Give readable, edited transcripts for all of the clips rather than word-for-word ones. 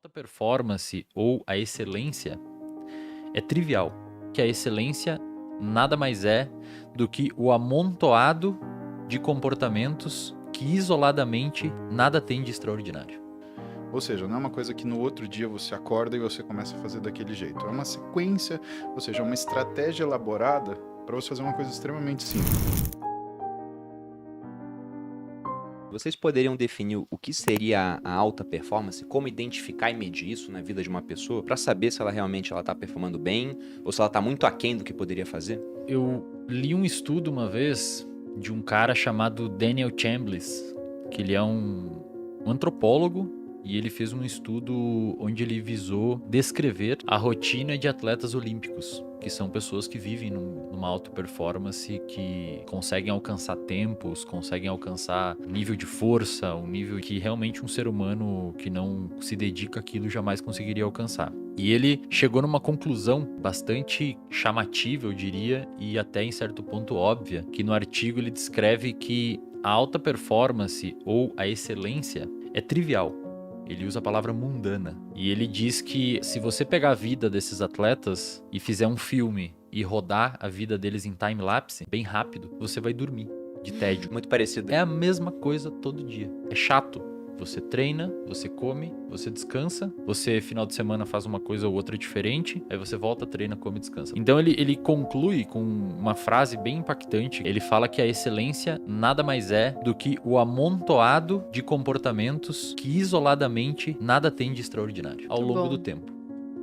Alta performance ou a excelência é trivial, que a excelência nada mais é do que o amontoado de comportamentos que isoladamente nada tem de extraordinário. Ou seja, não é uma coisa que no outro dia você acorda e você começa a fazer daquele jeito. É uma sequência, ou seja, uma estratégia elaborada para você fazer uma coisa extremamente simples. Vocês poderiam definir o que seria a alta performance, como identificar e medir isso na vida de uma pessoa, para saber se ela realmente está performando bem ou se ela está muito aquém do que poderia fazer? Eu li um estudo uma vez de um cara chamado Daniel Chambliss, que ele é um antropólogo e ele fez um estudo onde ele visou descrever a rotina de atletas olímpicos, que são pessoas que vivem numa alta performance, que conseguem alcançar tempos, conseguem alcançar nível de força, um nível que realmente um ser humano que não se dedica àquilo jamais conseguiria alcançar. E ele chegou numa conclusão bastante chamativa, eu diria, e até em certo ponto óbvia, que no artigo ele descreve que a alta performance ou a excelência é trivial. Ele usa a palavra mundana. E ele diz que se você pegar a vida desses atletas e fizer um filme e rodar a vida deles em time-lapse, bem rápido, você vai dormir de tédio. Muito parecido. É a mesma coisa todo dia. É chato. Você treina, você come, você descansa, você final de semana faz uma coisa ou outra diferente, aí você volta, treina, come, descansa. Então ele conclui com uma frase bem impactante. Ele fala que a excelência nada mais é do que o amontoado de comportamentos que isoladamente nada tem de extraordinário ao longo do tempo.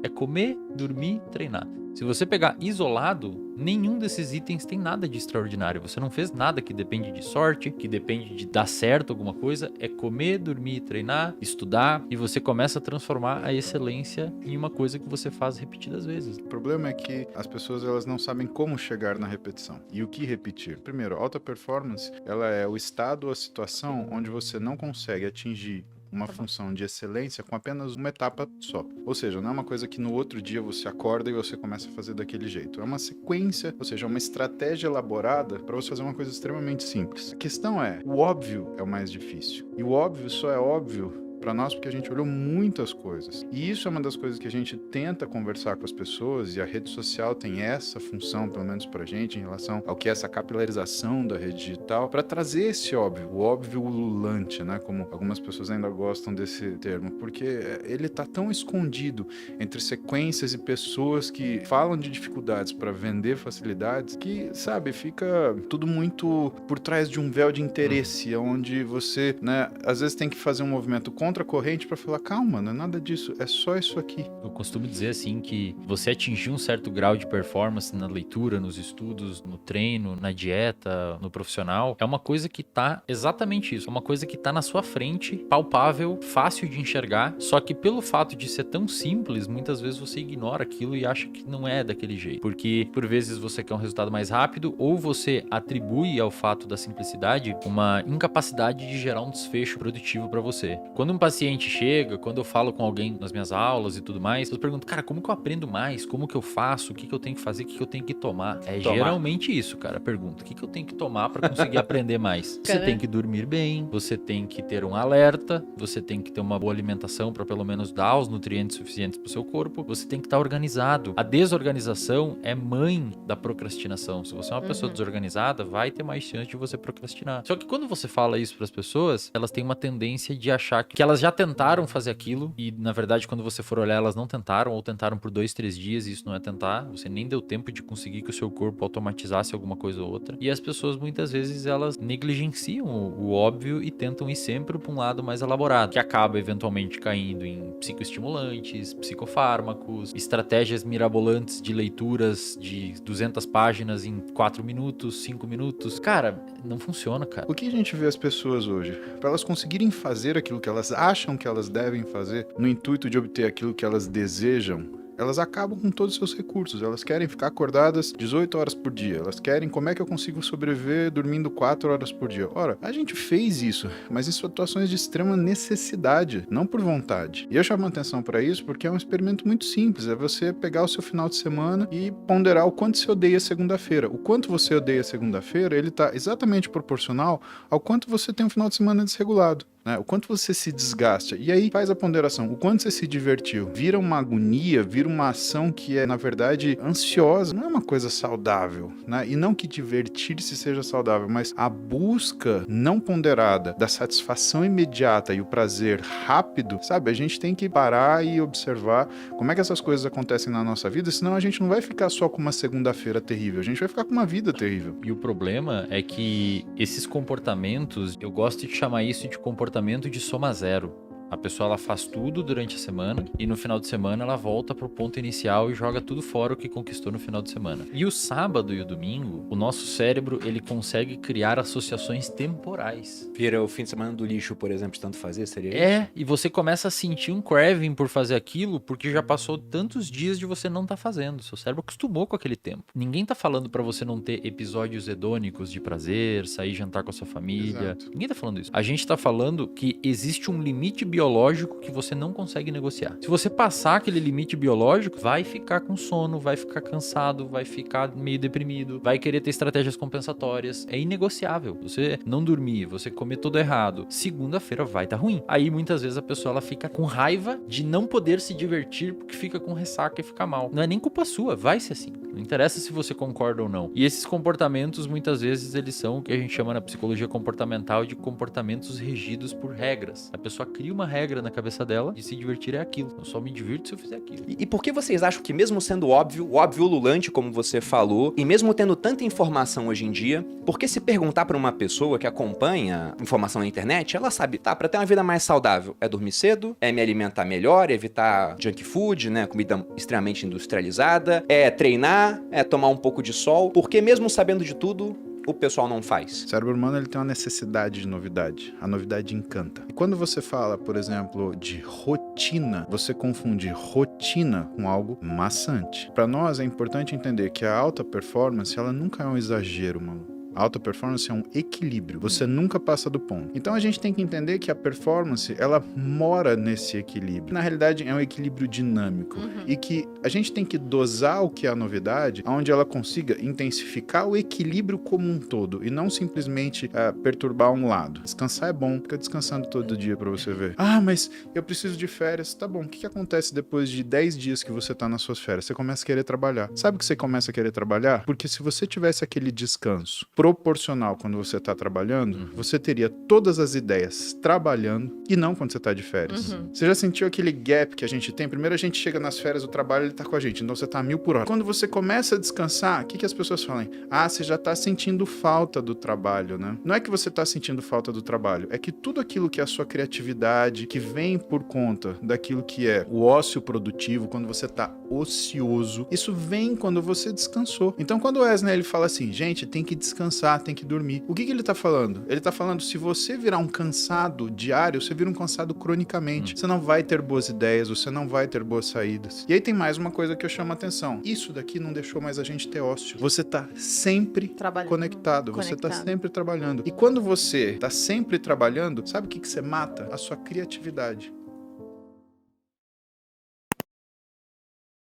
É comer, dormir, treinar. Se você pegar isolado, nenhum desses itens tem nada de extraordinário. Você não fez nada que depende de sorte, que depende de dar certo alguma coisa. É comer, dormir, treinar, estudar. E você começa a transformar a excelência em uma coisa que você faz repetidas vezes. O problema é que as pessoas elas não sabem como chegar na repetição e o que repetir. Primeiro, alta performance, ela é o estado ou a situação onde você não consegue atingir uma função de excelência com apenas uma etapa só. Ou seja, não é uma coisa que no outro dia você acorda e você começa a fazer daquele jeito. É uma sequência, ou seja, uma estratégia elaborada para você fazer uma coisa extremamente simples. A questão é, o óbvio é o mais difícil. E o óbvio só é óbvio para nós porque a gente olhou muitas coisas. E isso é uma das coisas que a gente tenta conversar com as pessoas, e a rede social tem essa função, pelo menos pra gente, em relação ao que é essa capilarização da rede digital, para trazer esse óbvio, o óbvio ululante, né? Como algumas pessoas ainda gostam desse termo, porque ele tá tão escondido entre sequências e pessoas que falam de dificuldades para vender facilidades, que, sabe, fica tudo muito por trás de um véu de interesse, onde você, né, às vezes tem que fazer um movimento contra a corrente para falar, calma, não é nada disso, é só isso aqui. Eu costumo dizer assim que você atingir um certo grau de performance na leitura, nos estudos, no treino, na dieta, no profissional, é uma coisa que tá exatamente isso, é uma coisa que tá na sua frente, palpável, fácil de enxergar, só que pelo fato de ser tão simples, muitas vezes você ignora aquilo e acha que não é daquele jeito, porque por vezes você quer um resultado mais rápido ou você atribui ao fato da simplicidade uma incapacidade de gerar um desfecho produtivo para você. Quando um paciente chega, quando eu falo com alguém nas minhas aulas e tudo mais, eu pergunto, cara, como que eu aprendo mais? Como que eu faço? O que que eu tenho que fazer? O que que eu tenho que tomar? É geralmente isso, cara, a pergunta. O que que eu tenho que tomar para conseguir aprender mais? Você tem que dormir bem, você tem que ter um alerta, você tem que ter uma boa alimentação para pelo menos dar os nutrientes suficientes para o seu corpo, você tem que estar organizado. A desorganização é mãe da procrastinação. Se você é uma pessoa desorganizada, vai ter mais chance de você procrastinar. Só que quando você fala isso para as pessoas, elas têm uma tendência de achar que elas já tentaram fazer aquilo e, na verdade, quando você for olhar, elas não tentaram ou tentaram por 2, 3 dias e isso não é tentar. Você nem deu tempo de conseguir que o seu corpo automatizasse alguma coisa ou outra. E as pessoas, muitas vezes, elas negligenciam o óbvio e tentam ir sempre para um lado mais elaborado, que acaba, eventualmente, caindo em psicoestimulantes, psicofármacos, estratégias mirabolantes de leituras de 200 páginas em 4 minutos, 5 minutos. Cara, não funciona, cara. O que a gente vê as pessoas hoje? Para elas conseguirem fazer aquilo que elas acham que elas devem fazer, no intuito de obter aquilo que elas desejam, elas acabam com todos os seus recursos. Elas querem ficar acordadas 18 horas por dia. Elas querem, como é que eu consigo sobreviver dormindo 4 horas por dia? Ora, a gente fez isso, mas em situações de extrema necessidade, não por vontade. E eu chamo a atenção para isso porque é um experimento muito simples. É você pegar o seu final de semana e ponderar o quanto você odeia segunda-feira. O quanto você odeia segunda-feira, ele está exatamente proporcional ao quanto você tem um final de semana desregulado. né? O quanto você se desgasta. E aí faz a ponderação. O quanto você se divertiu. Vira uma agonia, vira uma ação que é, na verdade, ansiosa. Não é uma coisa saudável, né? E não que divertir-se seja saudável, mas a busca não ponderada da satisfação imediata e o prazer rápido, sabe? A gente tem que parar e observar como é que essas coisas acontecem na nossa vida, senão a gente não vai ficar só com uma segunda-feira terrível, a gente vai ficar com uma vida terrível. E o problema é que esses comportamentos, eu gosto de chamar isso de comportamento de soma zero. A pessoa ela faz tudo durante a semana e no final de semana ela volta pro ponto inicial e joga tudo fora o que conquistou no final de semana. E o sábado e o domingo, o nosso cérebro ele consegue criar associações temporais. Vira o fim de semana do lixo, por exemplo, de tanto fazer, seria isso? É, e você começa a sentir um craving por fazer aquilo porque já passou tantos dias de você não estar fazendo. Seu cérebro acostumou com aquele tempo. Ninguém tá falando pra você não ter episódios hedônicos de prazer, sair jantar com a sua família. Exato. Ninguém tá falando isso. A gente tá falando que existe um limite biológico que você não consegue negociar. Se você passar aquele limite biológico, vai ficar com sono, vai ficar cansado, vai ficar meio deprimido, vai querer ter estratégias compensatórias. É inegociável. Você não dormir, você comer tudo errado, segunda-feira vai tá ruim. Aí muitas vezes a pessoa ela fica com raiva de não poder se divertir porque fica com ressaca e fica mal. Não é nem culpa sua, vai ser assim. Não interessa se você concorda ou não. E esses comportamentos muitas vezes eles são o que a gente chama na psicologia comportamental de comportamentos regidos por regras. A pessoa cria uma regra na cabeça dela de se divertir é aquilo. Eu só me divirto se eu fizer aquilo. E por que vocês acham que mesmo sendo óbvio, o óbvio ululante, como você falou, e mesmo tendo tanta informação hoje em dia, por que se perguntar pra uma pessoa que acompanha informação na internet, ela sabe, tá, pra ter uma vida mais saudável, é dormir cedo, é me alimentar melhor, é evitar junk food, né, comida extremamente industrializada, é treinar, é tomar um pouco de sol, porque mesmo sabendo de tudo, o pessoal não faz? O cérebro humano ele tem uma necessidade de novidade. A novidade encanta. E quando você fala, por exemplo, de rotina, você confunde rotina com algo maçante. Para nós é importante entender que a alta performance ela nunca é um exagero, mano. A alta performance é um equilíbrio. Você nunca passa do ponto. Então a gente tem que entender que a performance, ela mora nesse equilíbrio. Na realidade, é um equilíbrio dinâmico. E que a gente tem que dosar o que é a novidade, onde ela consiga intensificar o equilíbrio como um todo. E não simplesmente perturbar um lado. Descansar é bom. Fica descansando todo dia pra você ver. Ah, mas eu preciso de férias. Tá bom. O que acontece depois de 10 dias que você tá nas suas férias? Você começa a querer trabalhar. Sabe que você começa a querer trabalhar? Porque se você tivesse aquele descanso proporcional quando você está trabalhando, você teria todas as ideias trabalhando e não quando você está de férias. Você já sentiu aquele gap que a gente tem? Primeiro a gente chega nas férias, o trabalho ele tá com a gente, então você tá a 1000 por hora. Quando você começa a descansar, o que as pessoas falam? Ah, você já tá sentindo falta do trabalho, né? Não é que você tá sentindo falta do trabalho, é que tudo aquilo que é a sua criatividade, que vem por conta daquilo que é o ócio produtivo, quando você tá ocioso, isso vem quando você descansou. Então quando o Wesley ele fala assim, gente, tem que descansar, tem que dormir. O que ele tá falando? Ele tá falando, se você virar um cansado diário, você vira um cansado cronicamente. Você não vai ter boas ideias, você não vai ter boas saídas. E aí tem mais uma coisa que eu chamo a atenção. Isso daqui não deixou mais a gente ter ócio. Você tá sempre conectado. Você tá sempre trabalhando. E quando você tá sempre trabalhando, sabe o que você mata? A sua criatividade.